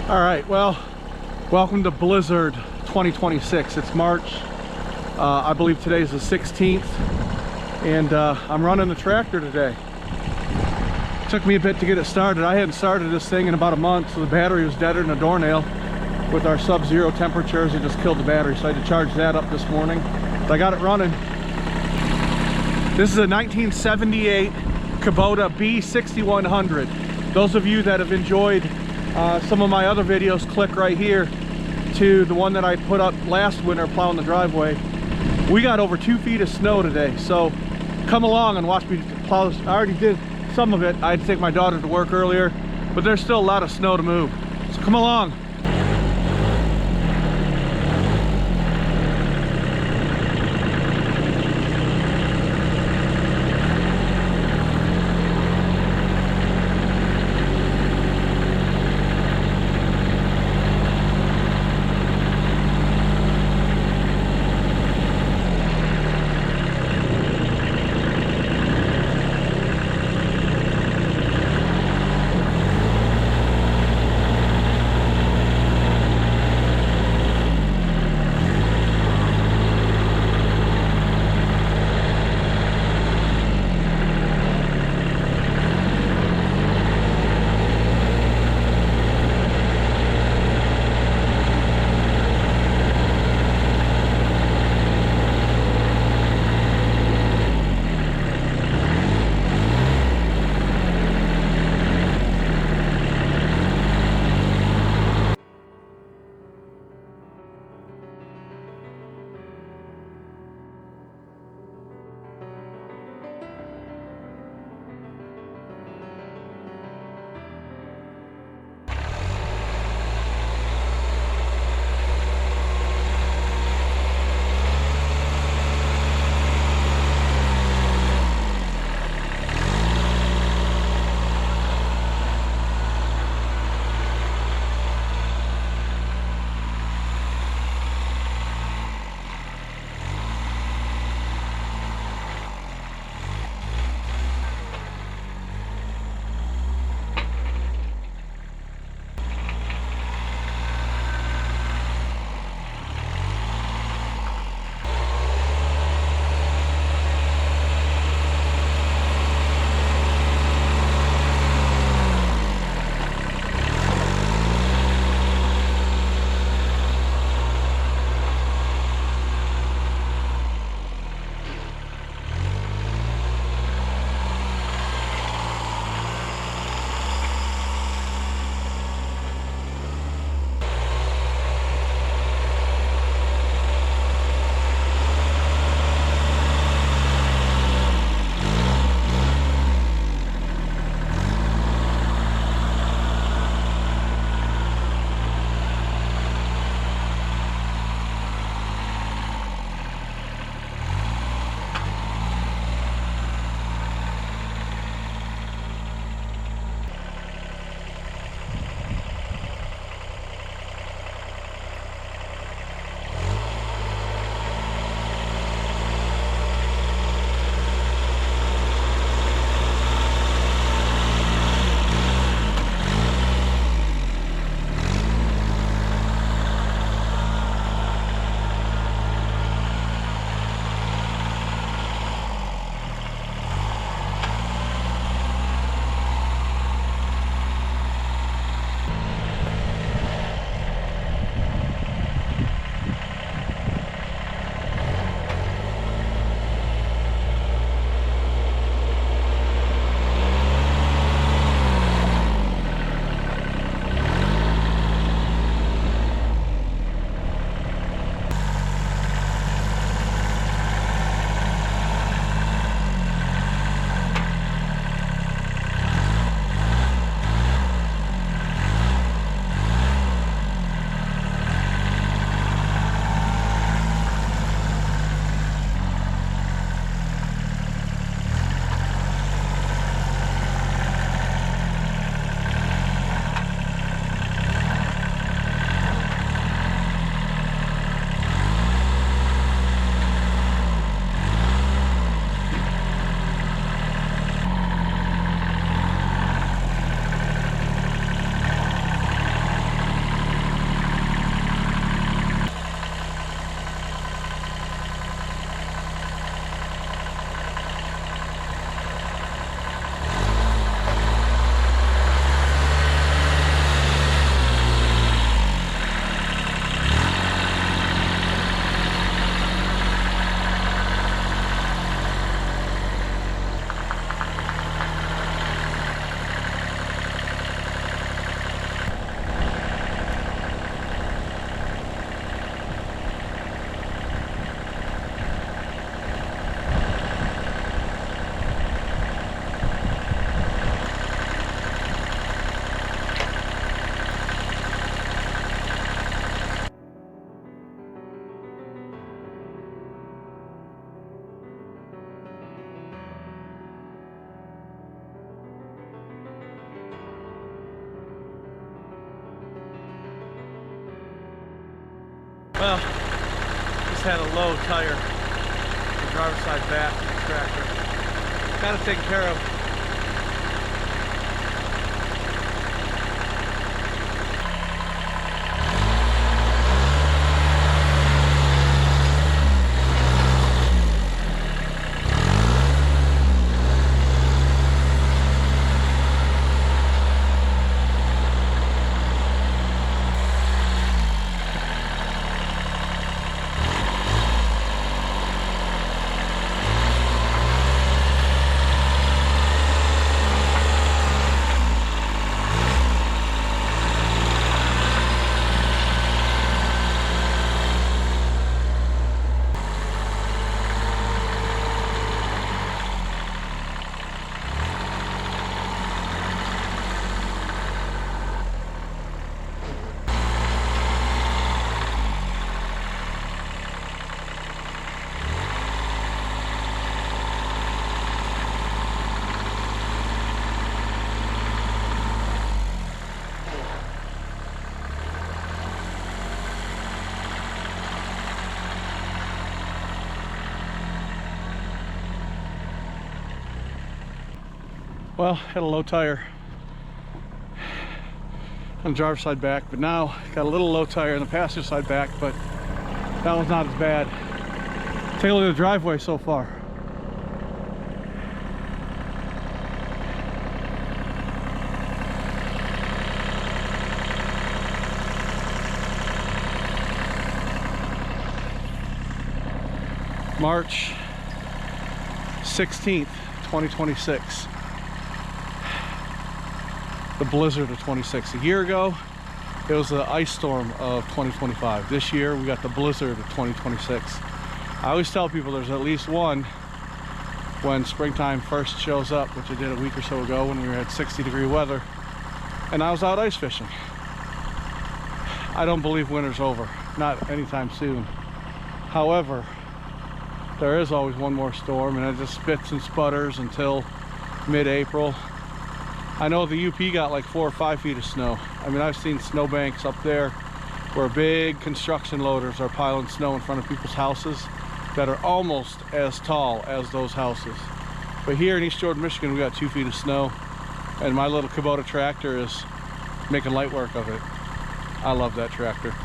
All right, well, welcome to Blizzard 2026. It's March. I believe today's the 16th, and I'm running the tractor today. Took me a bit to get it started. I hadn't started this thing in about a month, so the battery was deader than a doornail. With our sub-zero temperatures, it just killed the battery, so I had to charge that up this morning. But I got it running. This is a 1978 Kubota B6100. Those of you that have enjoyed some of my other videos, click right here to the one that I put up last winter plowing the driveway. We got over 2 feet of snow today, so come along and watch me plow. I already did some of it. I had to take my daughter to work earlier, but there's still a lot of snow to move, so come along. Well, just had a low tire, the driver's side back of the tractor. Got it taken care of. Well, had a low tire on the driver's side back, but now got a little low tire on the passenger side back, but that one's not as bad. Take a look at the driveway so far. March 16th, 2026. The blizzard of 26. A year ago, it was the ice storm of 2025. This year, we got the blizzard of 2026. I always tell people there's at least one when springtime first shows up, which I did a week or so ago when we were at 60-degree weather, and I was out ice fishing. I don't believe winter's over, not anytime soon. However, there is always one more storm, and it just spits and sputters until mid-April. I know the UP got like 4 or 5 feet of snow. I mean, I've seen snowbanks up there where big construction loaders are piling snow in front of people's houses that are almost as tall as those houses. But here in East Jordan, Michigan, we got 2 feet of snow, and my little Kubota tractor is making light work of it. I love that tractor.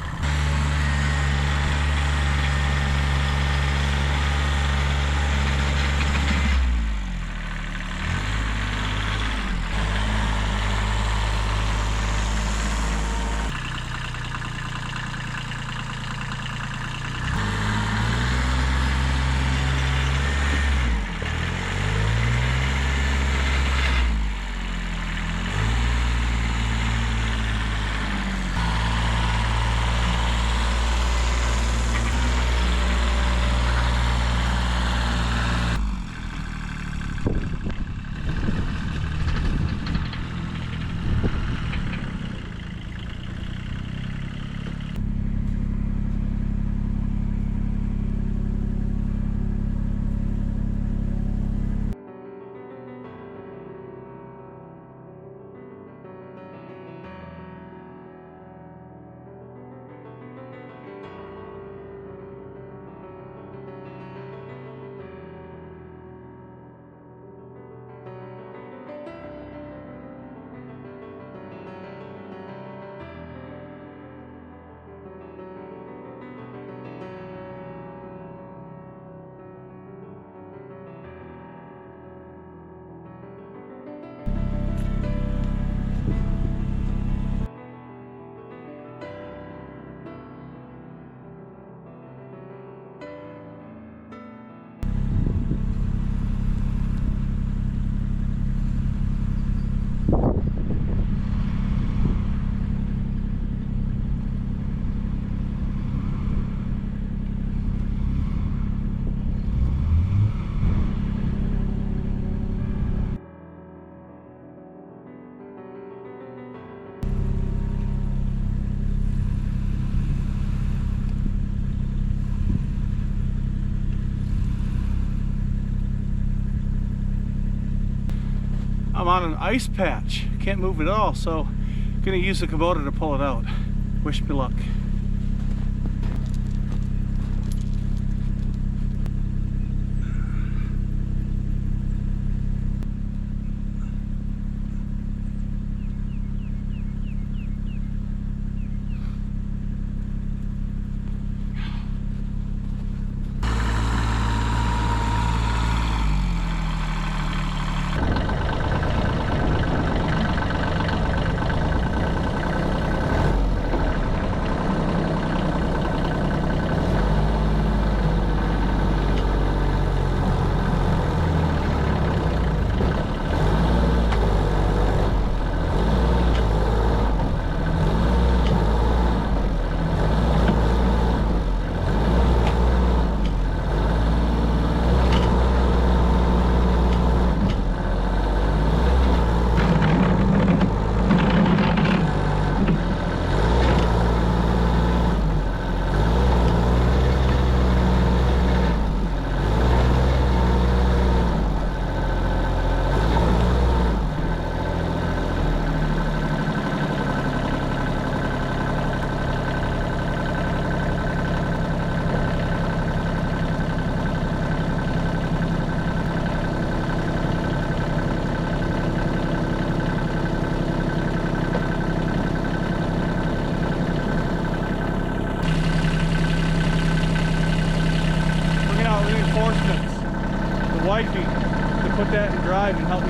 I'm on an ice patch. Can't move at all, so I'm gonna use the Kubota to pull it out. Wish me luck.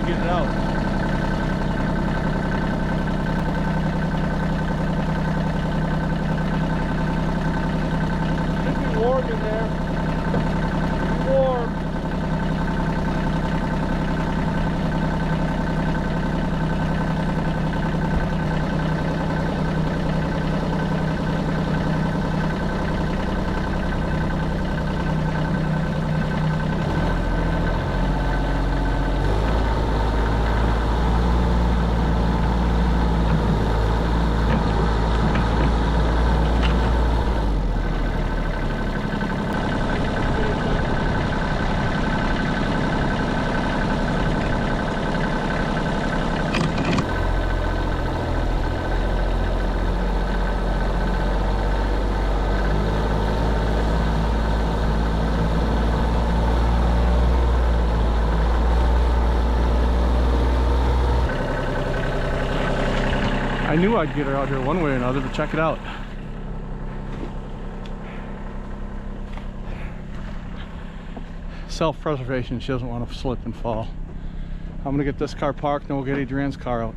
can get it out. Should be warm in there. Warm. I knew I'd get her out here one way or another, but check it out. Self-preservation, she doesn't want to slip and fall. I'm gonna get this car parked and we'll get Adrian's car out.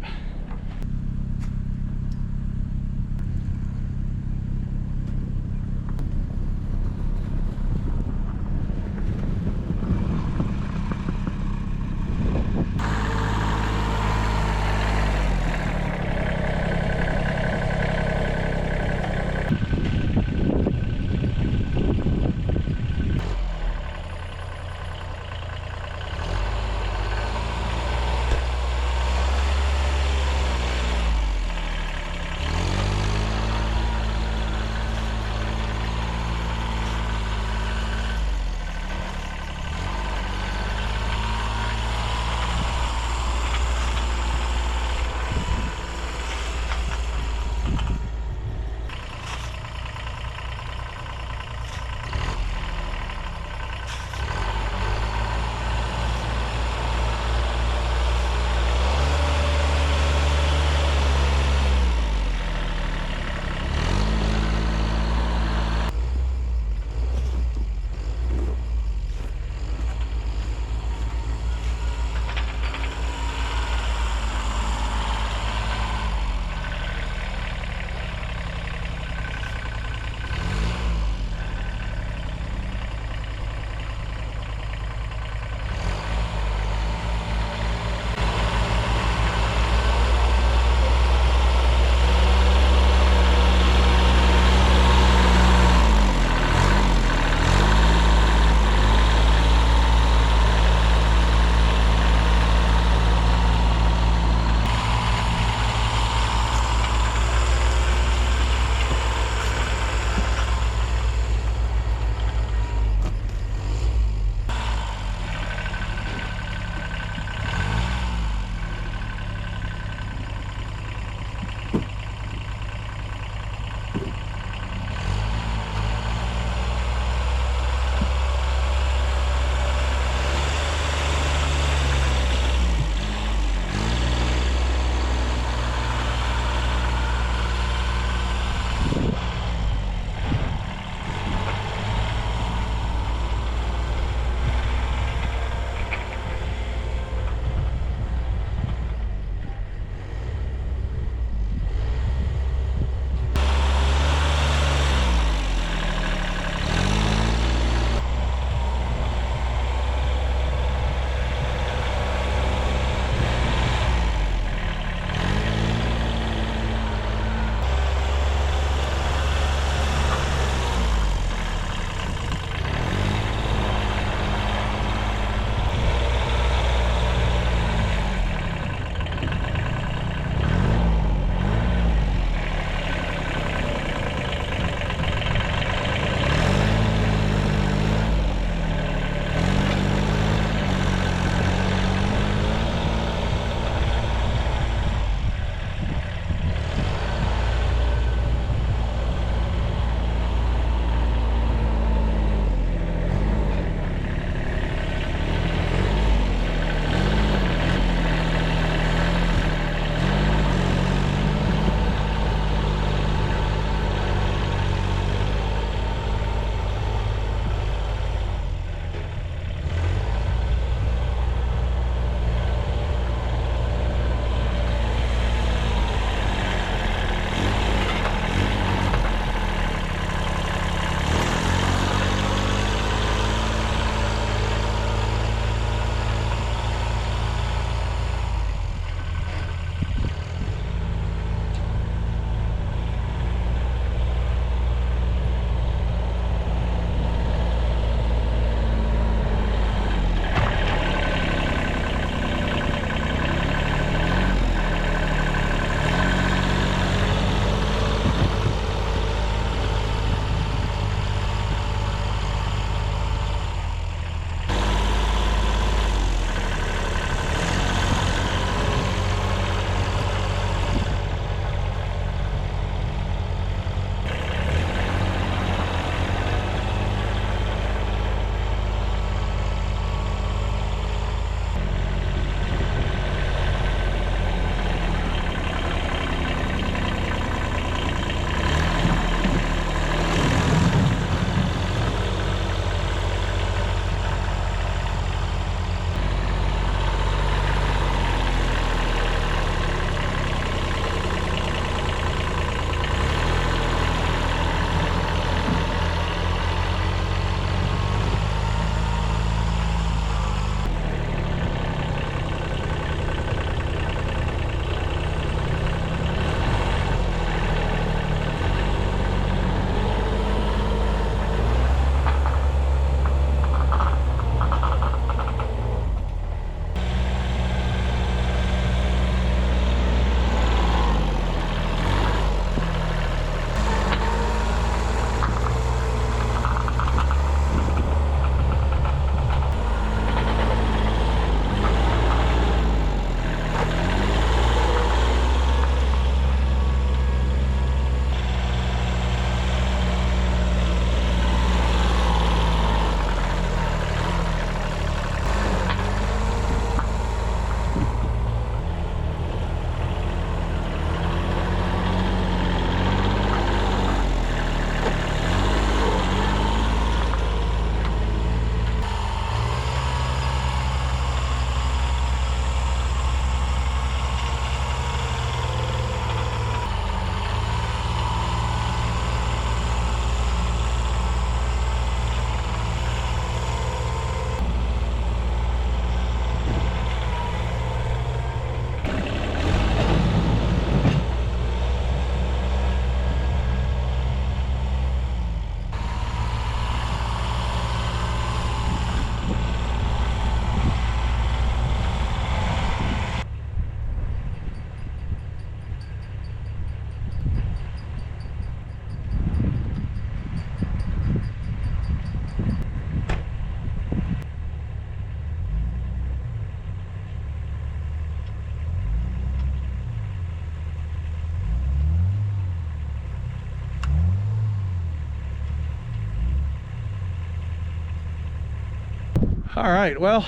All right, well,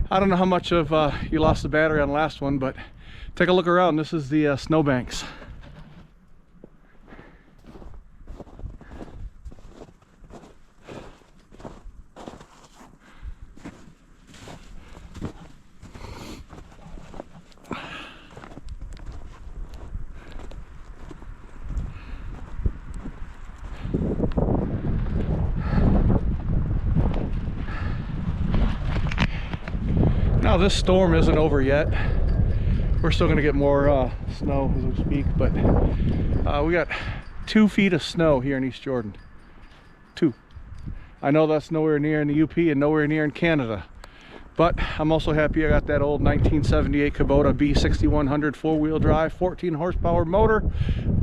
I don't know how much of you lost the battery on the last one, but take a look around. This is the snowbanks. Now this storm isn't over yet. We're still gonna get more snow as we speak, but we got 2 feet of snow here in East Jordan. 2. I know that's nowhere near in the UP and nowhere near in Canada, but I'm also happy I got that old 1978 Kubota B6100 4-wheel drive, 14 horsepower motor,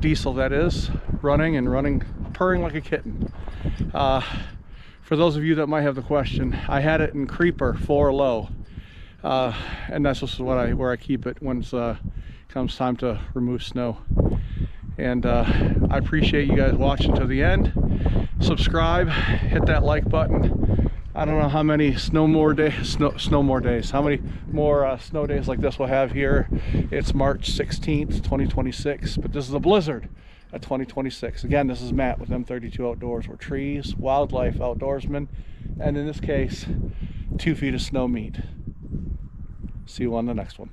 diesel that is, running, purring like a kitten. For those of you that might have the question, I had it in creeper 4 low. And that's just where I keep it when it comes time to remove snow. And I appreciate you guys watching to the end. Subscribe, hit that like button. I don't know how many how many more snow days like this we'll have here. It's March 16th, 2026, but this is a blizzard of 2026. Again, this is Matt with M32 Outdoors, where trees, wildlife, outdoorsmen, and in this case, 2 feet of snow meet. See you on the next one.